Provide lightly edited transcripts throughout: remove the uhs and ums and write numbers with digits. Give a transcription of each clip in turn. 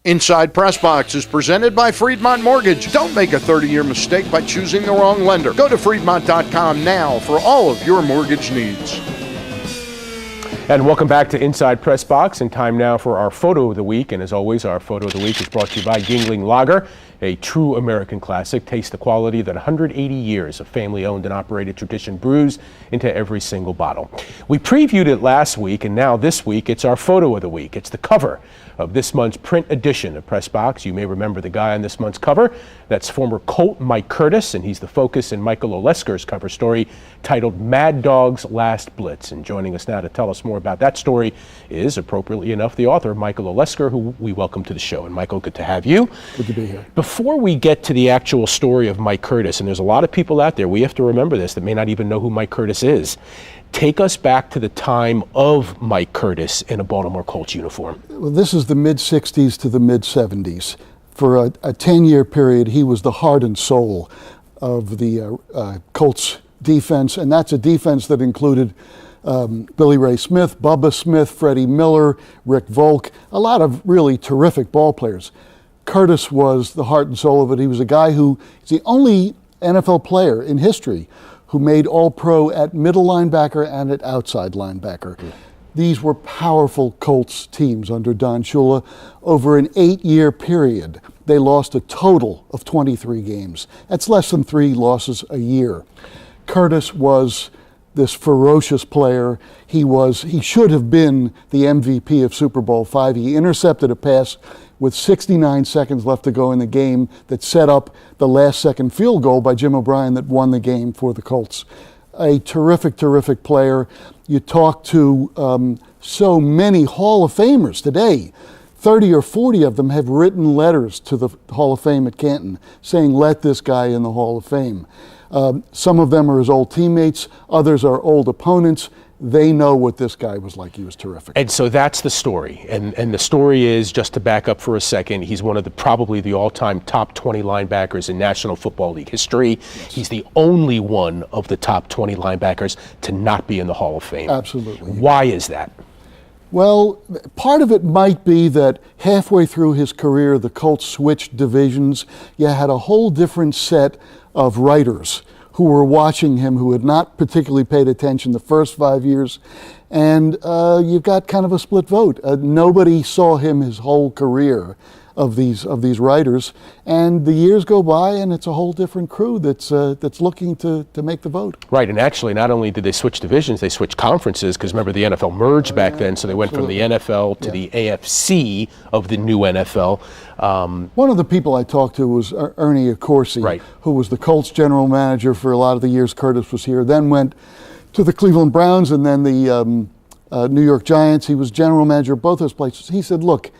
Inside PressBox is presented by Freedmont Mortgage. Don't make a 30-year mistake by choosing the wrong lender. Go to Freedmont.com now for all of your mortgage needs. And welcome back to Inside PressBox, and time now for our photo of the week. And as always, our photo of the week is brought to you by Yingling Lager, a true American classic. Taste the quality that 180 years of family-owned and operated tradition brews into every single bottle. We previewed it last week, and now this week it's our photo of the week. It's the cover of this month's print edition of PressBox. You may remember the guy on this month's cover. That's former Colt Mike Curtis, and he's the focus in Michael Olesker's cover story titled Mad Dog's Last Blitz. And joining us now to tell us more about that story is, appropriately enough, the author, Michael Olesker, who we welcome to the show. And Michael, good to have you. Good to be here. Before we get to the actual story of Mike Curtis, and there's a lot of people out there, we have to remember this, that may not even know who Mike Curtis is. Take us back to the time of Mike Curtis in a Baltimore Colts uniform. Well, this is the mid-'60s to the mid-'70s. For a 10-year period, he was the heart and soul of the Colts defense, and that's a defense that included Billy Ray Smith, Bubba Smith, Freddie Miller, Rick Volk, a lot of really terrific ball players. Curtis was the heart and soul of it. He was a guy who is the only NFL player in history who made All-Pro at middle linebacker and at outside linebacker. These were powerful Colts teams under Don Shula. Over an 8-year period, they lost a total of 23 games. That's less than 3 losses a year. Curtis was this ferocious player. He should have been the MVP of Super Bowl V. He intercepted a pass with 69 seconds left to go in the game that set up the last-second field goal by Jim O'Brien that won the game for the Colts. A terrific, terrific player. You talk to so many Hall of Famers today. 30 or 40 of them have written letters to the Hall of Fame at Canton saying, let this guy in the Hall of Fame. Some of them are his old teammates, others are old opponents. They know what this guy was like. He was terrific. And so that's the story. And the story is, just to back up for a second, he's one of probably the all-time top 20 linebackers in National Football League history. Yes. He's the only one of the top 20 linebackers to not be in the Hall of Fame. Absolutely. Why is that? Well, part of it might be that halfway through his career, the Colts switched divisions. You had a whole different set of writers who were watching him, who had not particularly paid attention the first 5 years, and you've got kind of a split vote. Nobody saw him his whole career of these writers, and the years go by, and it's a whole different crew that's looking to make the vote. Right, and actually, not only did they switch divisions, they switched conferences, because remember the NFL merged back then, so they went from the NFL to the AFC of the new NFL. One of the people I talked to was Ernie Accorsi, right, who was the Colts general manager for a lot of the years Curtis was here, then went to the Cleveland Browns and then the New York Giants. He was general manager of both those places. He said, look,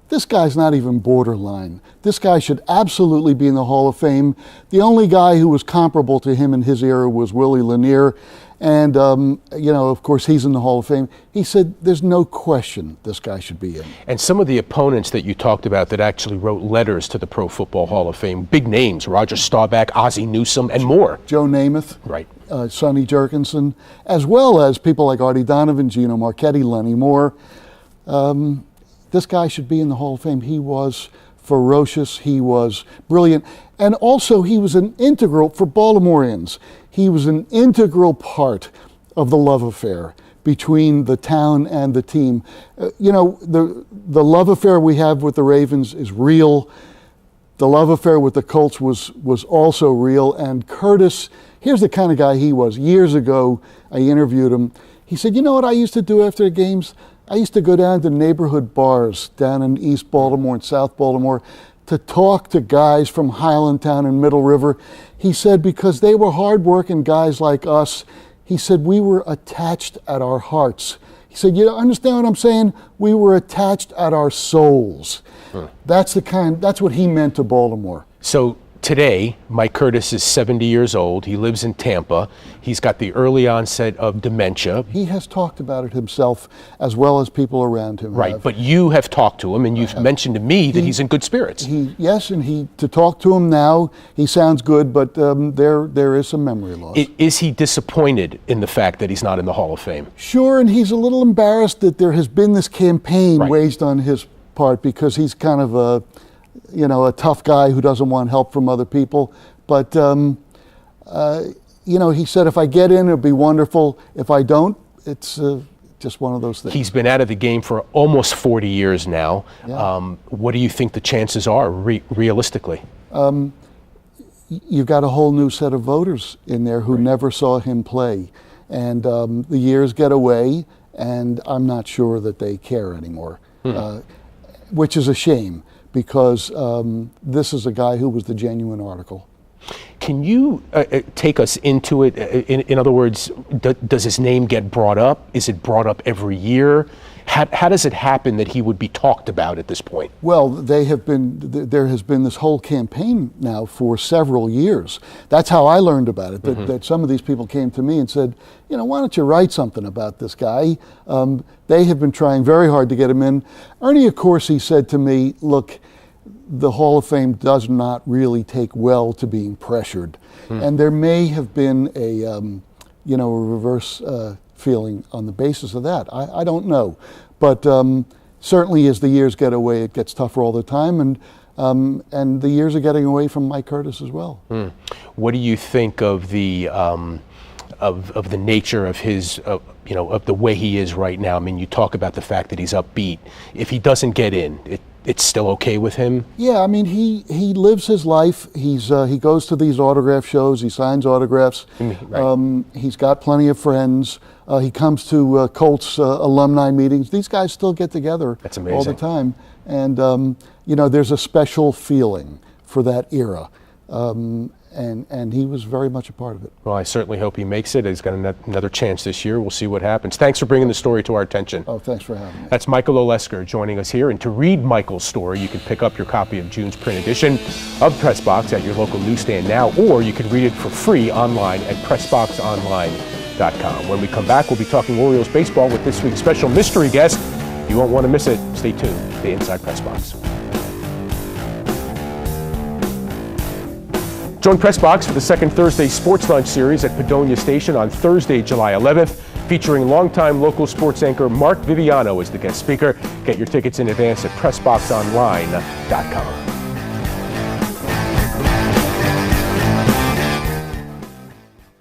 this guy's not even borderline. This guy should absolutely be in the Hall of Fame. The only guy who was comparable to him in his era was Willie Lanier. And, of course, he's in the Hall of Fame. He said, there's no question this guy should be in. And some of the opponents that you talked about that actually wrote letters to the Pro Football Hall of Fame, big names, Roger Staubach, Ozzie Newsome, and more. Joe Namath. Right. Sonny Jerkinson, as well as people like Artie Donovan, Gino Marchetti, Lenny Moore. This guy should be in the Hall of Fame. He was ferocious. He was brilliant. And also, he was an integral, for Baltimoreans, he was an integral part of the love affair between the town and the team. The love affair we have with the Ravens is real. The love affair with the Colts was also real. And Curtis, here's the kind of guy he was. Years ago, I interviewed him. He said, you know what I used to do after the games? I used to go down to neighborhood bars down in East Baltimore and South Baltimore to talk to guys from Highlandtown and Middle River. He said, because they were hardworking guys like us, he said, we were attached at our hearts. He said, you understand what I'm saying? We were attached at our souls. That's what he meant to Baltimore. So today, Mike Curtis is 70 years old. He lives in Tampa. He's got the early onset of dementia. He has talked about it himself as well as people around him. Right, but you have talked to him and you've mentioned to me that he's in good spirits. Yes, and to talk to him now, he sounds good, but there is some memory loss. Is he disappointed in the fact that he's not in the Hall of Fame? Sure, and he's a little embarrassed that there has been this campaign waged on his part because he's kind of a tough guy who doesn't want help from other people. But he said, if I get in, it'll be wonderful. If I don't, it's just one of those things. He's been out of the game for almost 40 years now. Yeah. What do you think the chances are, realistically? You've got a whole new set of voters in there who never saw him play. And the years get away, and I'm not sure that they care anymore, which is a shame because this is a guy who was the genuine article. Can you take us into it? In other words, does his name get brought up? Is it brought up every year? How does it happen that he would be talked about at this point? Well, there has been this whole campaign now for several years. That's how I learned about it, that some of these people came to me and said, why don't you write something about this guy? They have been trying very hard to get him in. Ernie Accorsi said to me, look, the Hall of Fame does not really take well to being pressured. And there may have been a reverse feeling on the basis of that. I don't know. But certainly as the years get away, it gets tougher all the time. And the years are getting away from Mike Curtis as well. What do you think of the of the nature of his, of the way he is right now? I mean, you talk about the fact that he's upbeat. If he doesn't get in, it's still okay with him? Yeah, I mean, he lives his life. He goes to these autograph shows. He signs autographs. Right. He's got plenty of friends. He comes to Colts alumni meetings. These guys still get together. That's amazing. All the time. And, there's a special feeling for that era. And he was very much a part of it. Well, I certainly hope he makes it. He's got another chance this year. We'll see what happens. Thanks for bringing the story to our attention. Oh, thanks for having me. That's Michael Olesker joining us here. And to read Michael's story, you can pick up your copy of June's print edition of PressBox at your local newsstand now, or you can read it for free online at PressBoxOnline.com. When we come back, we'll be talking Orioles baseball with this week's special mystery guest. You won't want to miss it. Stay tuned to Inside PressBox. Join PressBox for the second Thursday Sports Lunch series at Padonia Station on Thursday, July 11th, featuring longtime local sports anchor Mark Viviano as the guest speaker. Get your tickets in advance at PressBoxOnline.com.